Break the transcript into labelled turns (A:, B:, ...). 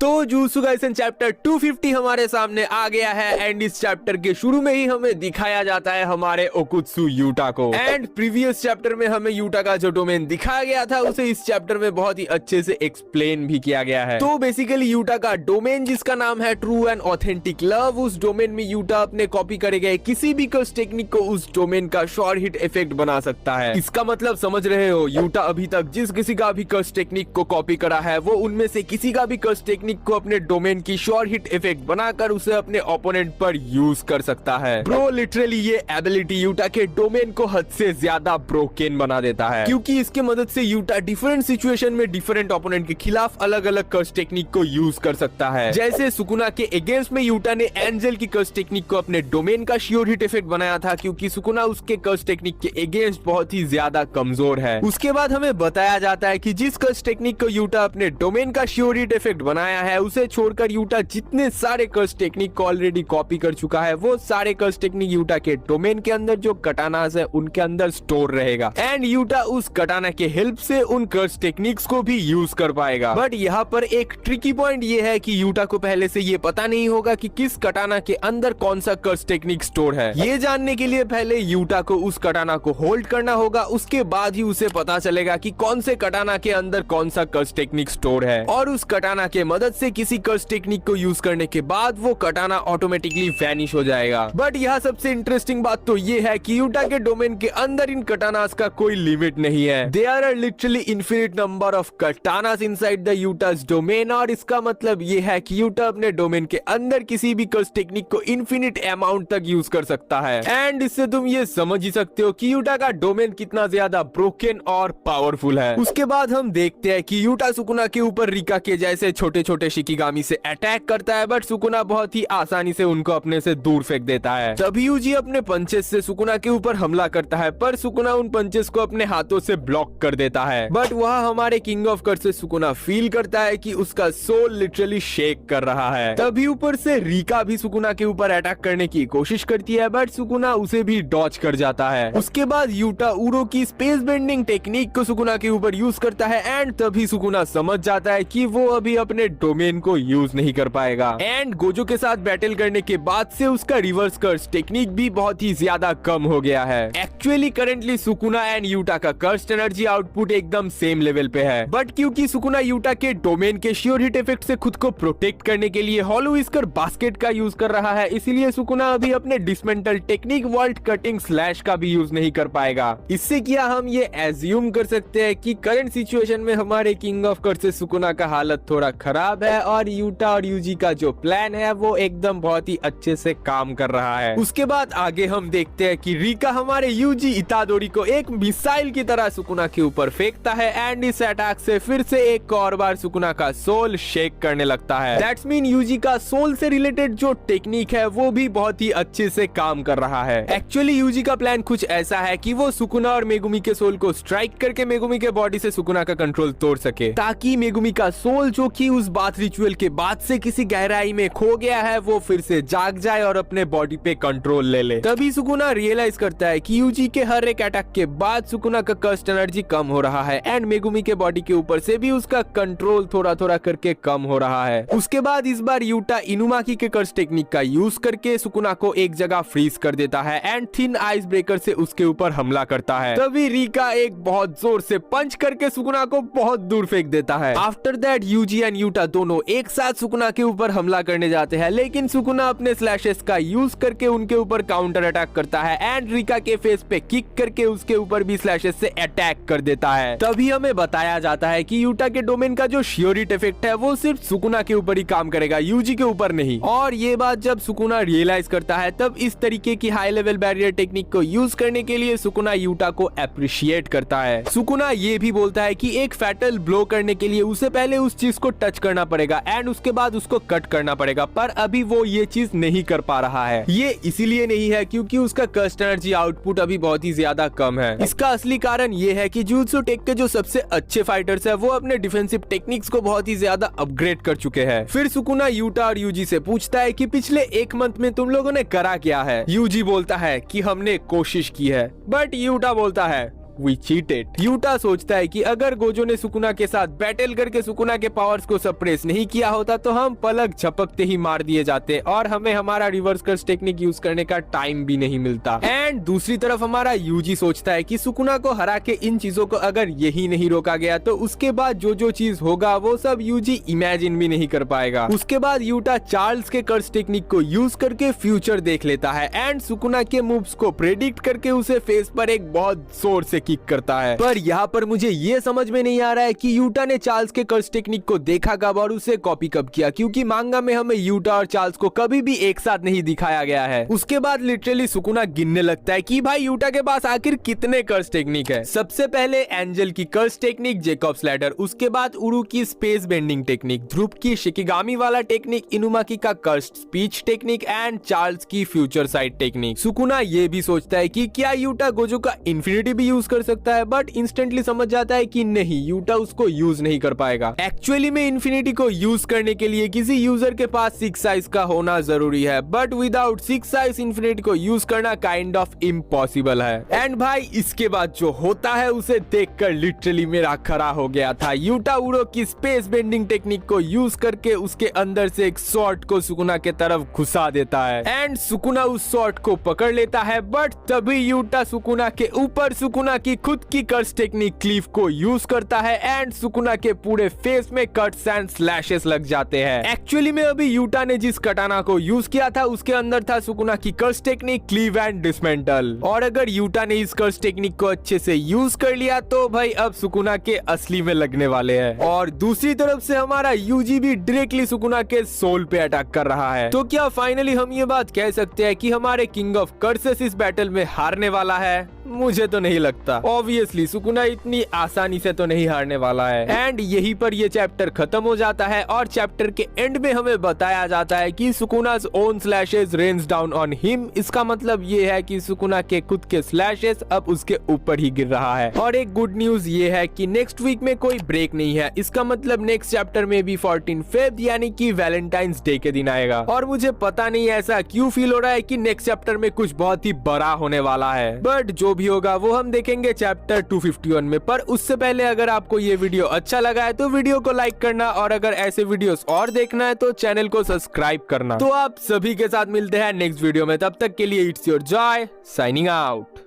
A: तो jujutsu Kaisen chapter 250 हमारे सामने आ गया है एंड इस चैप्टर के शुरू में ही हमें दिखाया जाता है हमारे ओकुत्सु यूटा को। एंड प्रीवियस चैप्टर में हमें यूटा का जो डोमेन दिखाया गया था उसे इस चैप्टर में बहुत ही अच्छे से एक्सप्लेन भी किया गया है। तो बेसिकली यूटा का डोमेन जिसका नाम है ट्रू एंड ऑथेंटिक लव, उस डोमेन में यूटा अपने कॉपी करे गए किसी भी कर्स टेक्निक को उस डोमेन का शॉर्ट हिट इफेक्ट बना सकता है। इसका मतलब समझ रहे हो, यूटा अभी तक जिस किसी का भी कर्स टेक्निक को कॉपी करा है वो उनमें से किसी का भी कर्स टेक्निक को अपने डोमेन की शॉर्ट हिट इफेक्ट बनाकर उसे अपने ओपोनेंट पर यूज कर सकता है। ब्रो लिटरली ये एबिलिटी यूटा के डोमेन को हद से ज्यादा ब्रोकन बना देता है, क्योंकि इसके मदद से यूटा डिफरेंट सिचुएशन में डिफरेंट ओपोनेंट के खिलाफ अलग अलग कर्स टेक्निक को यूज कर सकता है। जैसे सुकुना के अगेंस्ट में यूटा ने एंजल की कर्स टेक्निक को अपने डोमेन का श्योर हिट इफेक्ट बनाया था, क्योंकि सुकुना उसके कर्स टेक्निक के अगेंस्ट बहुत ही ज्यादा कमजोर है। उसके बाद हमें बताया जाता है कि जिस कर्स टेक्निक को यूटा अपने डोमेन का श्योर हिट इफेक्ट बनाया है उसे छोड़कर यूटा जितने सारे कर्स टेक्निक को ऑलरेडी कॉपी कर चुका है वो सारे कर्स टेक्निक यूटा के डोमेन के अंदर जो कटानास है उनके अंदर स्टोर रहेगा एंड यूटा उस कटाना के हेल्प से उन कर्स टेक्निक्स को भी यूज कर पाएगा। बट यहाँ पर एक ट्रिकी पॉइंट ये है कि यूटा को पहले से ये पता नहीं होगा कि किस कटाना के अंदर कौन सा कर्स टेक्निक स्टोर है। ये जानने के लिए पहले यूटा को उस कटाना को होल्ड करना होगा, उसके बाद ही उसे पता चलेगा कि कौन से कटाना के अंदर कौन सा कर्स टेक्निक स्टोर है, और उस कटाना के मदद से किसी कर्स टेक्निक को यूज करने के बाद वो कटाना ऑटोमेटिकली वैनिश हो जाएगा। बट यहाँ सबसे इंटरेस्टिंग बात तो ये है कि यूटा के डोमेन के अंदर इन कटानास का कोई लिमिट नहीं है। There are literally infinite number of katanas inside the utas domain, और इसका मतलब ये है कि यूटा अपने डोमेन के अंदर किसी भी कर्स टेक्निक को इनफिनिट अमाउंट तक यूज कर सकता है। एंड इससे तुम ये समझ ही सकते हो कि यूटा का डोमेन कितना ज्यादा ब्रोकन और पावरफुल है। उसके बाद हम देखते हैं कि यूटा सुकुना के ऊपर रिका के जैसे छोटे छोटे शिकिगामी से अटैक करता है, बट सुकुना बहुत ही आसानी से उनको अपने से दूर फेंक देता है। तभी यूजी अपने पंचेस से सुकुना के ऊपर हमला करता है, पर सुकुना उन पंचेस को अपने हाथों से ब्लॉक कर देता है। बट वह हमारे किंग ऑफ कर्स से सुकुना फील करता है कि उसका सोल लिटरली शेक कर रहा है। तभी ऊपर से रिका भी सुकुना के ऊपर अटैक करने की कोशिश करती है, बट सुकुना उसे भी डॉच कर जाता है। उसके बाद यूटा उरो की स्पेस बेंडिंग टेक्निक को सुकुना के ऊपर यूज करता है एंड तभी सुकुना समझ जाता है कि वो अभी अपने डोमेन को यूज नहीं कर पाएगा। एंड गोजो के साथ बैटल करने के बाद से उसका रिवर्स कर्स टेक्निक भी बहुत ही ज्यादा कम हो गया है। Actually currently Sukuna and Yuta का कर्स्ट एनर्जी आउटपुट एकदम सेम लेवल पे है, बट क्योंकि सुकुना यूटा के डोमेन के श्योर हिट इफेक्ट से खुद को प्रोटेक्ट करने के लिए हॉलो व्हिस्कर बास्केट का यूज कर रहा है, इसलिए सुकुना अभी अपने dismantle technique world cutting slash का भी यूज नहीं कर पाएगा। इससे क्या हम ये एज्यूम कर सकते हैं कि करंट सिचुएशन में हमारे किंग ऑफ कर्स से सुकुना का हालत थोड़ा खराब है और यूटा और यूजी का जो प्लान है वो एकदम बहुत ही अच्छे से काम कर रहा है। उसके बाद आगे हम देखते हैं कि रिका हमारे यूजी इतादोरी को एक मिसाइल की तरह सुकुना के ऊपर फेंकता है एंड इस अटैक से फिर से एक और बार सुकुना का सोल शेक करने लगता है। दैट्स मीन यूजी का सोल से रिलेटेड जो टेक्निक है वो भी बहुत ही अच्छे से काम कर रहा है। एक्चुअली यूजी का प्लान कुछ ऐसा है कि वो सुकुना और मेगुमी के सोल को स्ट्राइक करके मेगुमी के बॉडी से सुकुना का कंट्रोल तोड़ सके, ताकि मेगुमी का सोल जो कि उस बाथ रिचुअल के बाद से किसी गहराई में खो गया है वो फिर से जाग जाए और अपने बॉडी पे कंट्रोल ले ले। तभी सुकुना रियलाइज करता है कि यूजी के हर एक अटैक के बाद सुकुना का कर्स्ट एनर्जी कम हो रहा है एंड मेगुमी के बॉडी के ऊपर से भी उसका कंट्रोल थोड़ा थोड़ा करके कम हो रहा है। उसके बाद इस बार यूटा इनुमाकी के कर्स्ट टेक्निक का यूज करके सुकुना को एक जगह फ्रीज कर देता है एंड थिन आइस ब्रेकर से उसके ऊपर हमला करता है। तभी रिका एक बहुत जोर से पंच करके सुकुना को बहुत दूर फेंक देता है। After that Yuji and Yuta दोनों एक साथ सुकुना के ऊपर हमला करने जाते हैं, लेकिन सुकुना अपने स्लैशेस का यूज करके उनके ऊपर काउंटर अटैक करता है एंड रिका के फेस पे किक करके उसके ऊपर भी स्लैशेस से अटैक कर देता है। तभी हमें बताया जाता है कि यूटा के डोमेन का जो श्योर हिट इफेक्ट है वो सिर्फ सुकुना के ऊपर ही काम करेगा, यूजी के ऊपर नहीं। और ये बात जब सुकुना रियलाइज करता है तब इस तरीके की हाई लेवल बैरियर टेक्निक को यूज करने के लिए सुकुना यूटा को अप्रिशिएट करता है। सुकुना ये भी बोलता है कि एक फैटल ब्लो करने के लिए उसे पहले उस चीज को टच करना पड़ेगा एंड उसके बाद उसको कट करना पड़ेगा, पर अभी वो ये चीज नहीं कर पा रहा है। ये इसीलिए नहीं है क्योंकि उसका कर्स्ट एनर्जी आउटपुट अभी बहुत ही ज्यादा कम है। इसका असली कारण ये है कि जुजुत्सु टेक के जो सबसे अच्छे फाइटर्स है वो अपने डिफेंसिव टेक्निक्स को बहुत ही ज्यादा अपग्रेड कर चुके हैं। फिर सुकुना यूटा और यूजी से पूछता है कि पिछले एक मंथ में तुम लोगों ने करा क्या है। यूजी बोलता है कि हमने कोशिश की है, बट यूटा बोलता है वी चीटेड। यूटा सोचता है कि अगर गोजो ने सुकुना के साथ बैटल करके सुकुना के पावर्स को सप्रेस नहीं किया होता तो हम पलक झपकते ही मार दिए जाते और हमें हमारा रिवर्स कर्स टेक्निक यूज करने का टाइम भी नहीं मिलता। एंड दूसरी तरफ हमारा यूजी सोचता है कि सुकुना को हरा के इन चीजों को अगर यही नहीं रोका गया तो उसके बाद जो चीज होगा वो सब यूजी इमेजिन भी नहीं कर पाएगा। उसके बाद यूटा चार्ल्स के कर्स टेक्निक को यूज करके फ्यूचर देख लेता है एंड सुकुना के मूव्स को प्रेडिक्ट करके उसे फेस पर एक बहुत जोर से किक करता है। पर यहाँ पर मुझे ये समझ में नहीं आ रहा है कि यूटा ने चार्ल्स के कर्स टेक्निक को देखा कब और उसे कॉपी कब किया, क्योंकि मांगा में हमें यूटा और चार्ल्स को कभी भी एक साथ नहीं दिखाया गया है। उसके बाद लिटरली सुकुना गिनने लगता है कि भाई यूटा के पास आखिर कितने कर्स टेक्निक है। सबसे पहले एंजल की कर्स टेक्निक जेकॉब्स लैडर, उसके बाद उरु की स्पेस बेंडिंग टेक्निक, ध्रुव की शिकिगामी वाला टेक्निक, इनुमाकी का कर्स स्पीच टेक्निक एंड चार्ल्स की फ्यूचर साइड टेक्निक। सुकुना ये भी सोचता है कि क्या यूटा गोजो का इन्फिनिटी भी यूज कर सकता है, बट इंस्टेंटली समझ जाता है कि नहीं, यूटा उसको यूज नहीं कर पाएगा। एक्चुअली में इन्फिनिटी को यूज करने के लिए किसी यूजर के पास 6 साइज का होना जरूरी है, बट विदाउट 6 साइज इन्फिनिटी को यूज करना काइंड ऑफ इम्पॉसिबल है। एंड भाई इसके बाद जो होता है उसे देखकर लिटरली मेरा खरा हो गया था। यूटा उरो की स्पेस बेंडिंग टेक्निक को यूज करके उसके अंदर से एक स्वॉर्ड को सुकुना के तरफ घुसा देता है एंड सुकुना उस स्वॉर्ड को पकड़ लेता है, बट तभी यूटा सुकुना के ऊपर सुकुना की खुद की कर्स टेक्निक क्लीव को यूज करता है एंड सुकुना के पूरे फेस में कट्स एंड स्लैशेस लग जाते हैं। एक्चुअली में अभी यूटा ने जिस कटाना को यूज किया था उसके अंदर था सुकुना की curse technique cleave and dismantle, और अगर यूटा ने इस कर्स टेक्निक को अच्छे से यूज कर लिया तो भाई अब सुकुना के असली में लगने वाले हैं। और दूसरी तरफ से हमारा यूजी भी डायरेक्टली सुकुना के सोल पे अटैक कर रहा है। तो क्या फाइनली हम ये बात कह सकते हैं कि हमारे किंग ऑफ कर्सेस इस बैटल में हारने वाला है? मुझे तो नहीं लगता। ऑब्वियसली सुकुना इतनी आसानी से तो नहीं हारने वाला है। एंड यहीं पर ये चैप्टर खत्म हो जाता है और चैप्टर के एंड में हमें बताया जाता है कि सुकुना's own slashes rains down on him। इसका मतलब ये है कि सुकुना के खुद के स्लैशेस अब उसके ऊपर ही गिर रहा है। और एक गुड न्यूज ये है कि नेक्स्ट वीक में कोई ब्रेक नहीं है। इसका मतलब नेक्स्ट चैप्टर में भी 14 फेब यानी कि वैलेंटाइंस डे के दिन आएगा। और मुझे पता नहीं ऐसा क्यों फील हो रहा है कि नेक्स्ट चैप्टर में कुछ बहुत ही बड़ा होने वाला है, बट जो भी होगा वो हम देखेंगे चैप्टर 251 में। पर उससे पहले अगर आपको ये वीडियो अच्छा लगा है तो वीडियो को लाइक करना, और अगर ऐसे वीडियोस और देखना है तो चैनल को सब्सक्राइब करना। तो आप सभी के साथ मिलते हैं नेक्स्ट वीडियो में, तब तक के लिए it's your Joy signing out.